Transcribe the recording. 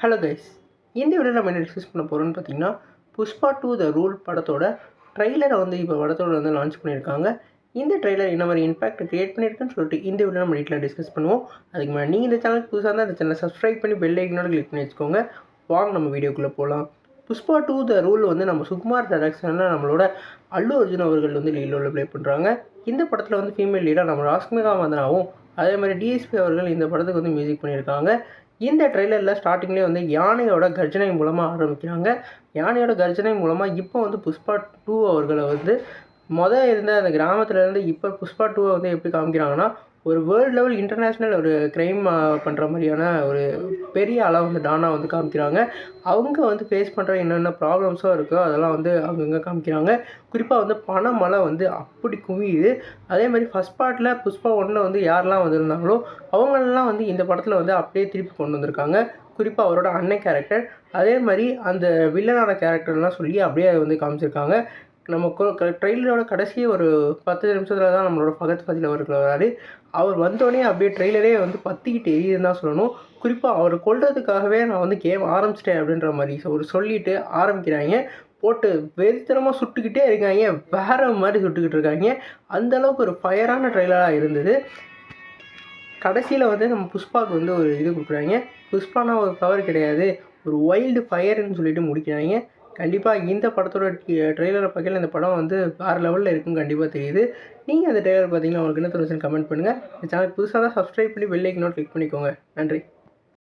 Hello guys, இந்த வீடியோவில் நம்ம என்ன டிஸ்கஸ் பண்ண போகிறோம்னு பார்த்தீங்கன்னா, புஷ்பா 2 த ரூல் படத்தோட ட்ரெய்லரை வந்து இப்போ படத்தோட வந்து லான்ச் பண்ணியிருக்காங்க. இந்த ட்ரெய்லர் என்ன மாதிரி இம்பாக்ட் கிரியேட் பண்ணியிருக்குன்னு சொல்லிட்டு இந்த வீடியோ நம்ம டீட்டெயிலாக டிஸ்கஸ் பண்ணுவோம். அதுக்கு முன்னாடி நீங்கள் இந்த சேனலுக்கு புதுசாக இருந்தால் அந்த சேனலை சப்ஸ்கிரைப் பண்ணி பெல் ஐக்கனோட கிளிக் பண்ணி வச்சுக்கோங்க. வாங்க நம்ம வீடியோக்குள்ளே போகலாம். புஷ்பா 2 த ரூல் வந்து நம்ம சுகுமார் டைரக்ஷனில் நம்மளோட அல்லு அர்ஜுன் அவர்கள் வந்து லீட் ரோலில் ப்ளே பண்ணுறாங்க. இந்த படத்தில் வந்து ஃபீமேல் லீடாக நம்ம ராஷ்மிகா மந்தனாவும் அதே மாதிரி டிஎஸ்பி அவர்கள் இந்த படத்துக்கு வந்து மியூசிக் பண்ணியிருக்காங்க. இந்த ட்ரெய்லரில் ஸ்டார்டிங்லேயே வந்து யானையோட கர்ஜனை மூலமாக ஆரம்பிக்கிறாங்க. யானையோட கர்ஜனை மூலமாக இப்போ வந்து புஷ்பா 2 அவர்களை வந்து இருந்த அந்த கிராமத்துலேருந்து இப்போ புஷ்பா 2 வந்து எப்படி காமிக்கிறாங்கன்னா, ஒரு வேர்ல்டு லெவல் இன்டர்நேஷ்னல் ஒரு க்ரைம் பண்ணுற மாதிரியான ஒரு பெரிய ஆளாக வந்து டானா வந்து காமிக்கிறாங்க. அவங்க வந்து ஃபேஸ் பண்ணுற என்னென்ன ப்ராப்ளம்ஸோ இருக்கோ அதெல்லாம் வந்து அங்கங்கே காமிக்கிறாங்க. குறிப்பாக வந்து பண மழை வந்து அப்படி குவியுது. அதே மாதிரி ஃபஸ்ட் பார்ட்டில் புஷ்பா 1ல் வந்து யாரெல்லாம் வந்திருந்தாங்களோ அவங்களெல்லாம் வந்து இந்த படத்தில் வந்து அப்படியே திருப்பி கொண்டு வந்திருக்காங்க. குறிப்பாக அவரோட அன்னை கேரக்டர், அதே மாதிரி அந்த வில்லனான கேரக்டர்லாம் சொல்லி அப்படியே வந்து காமிச்சிருக்காங்க. நம்ம ட்ரெய்லரோட கடைசி ஒரு 10 நிமிஷத்தில் தான் நம்மளோட ஃபகத் ஃபாசில் அவர்கள் வராரு. அவர் வந்தோடனே அப்படியே ட்ரெய்லரே வந்து பற்றிக்கிட்டு எரியுதுன்னு தான் சொல்லணும். குறிப்பாக அவர் கொல்றதுக்காகவே நான் வந்து கேம் ஆரம்பிச்சிட்டேன் அப்படின்ற மாதிரி சொல்லிட்டு ஆரம்பிக்கிறாங்க. போட்டு வெறித்தனமாக சுட்டுக்கிட்டே இருக்காங்க. வேறு மாதிரி சுட்டுக்கிட்டு இருக்காங்க. அந்தளவுக்கு ஒரு ஃபயரான ட்ரெய்லராக இருந்தது. கடைசியில் வந்து நம்ம புஷ்பாவுக்கு வந்து ஒரு இது கொடுக்குறாங்க. புஷ்பானா ஒரு பவர் கிடையாது, ஒரு வைல்டு ஃபயர்னு சொல்லிட்டு முடிக்கிறாங்க. கண்டிப்பாக இந்த படத்தோட ட்ரெய்லரை பார்க்கல இந்த படம் வந்து வேறு லெவலில் இருக்குன்னு கண்டிப்பாக தெரியுது. நீங்கள் அந்த ட்ரெய்லர் பார்த்தீங்கன்னா உங்களுக்கு என்ன தோணுச்சுன்னு கமெண்ட் பண்ணுங்கள். இந்த சேனல் புதுசாக தான் சப்ஸ்கிரைப் பண்ணி பெல் ஐக்கனோட கிளிக் பண்ணிக்கோங்க. நன்றி.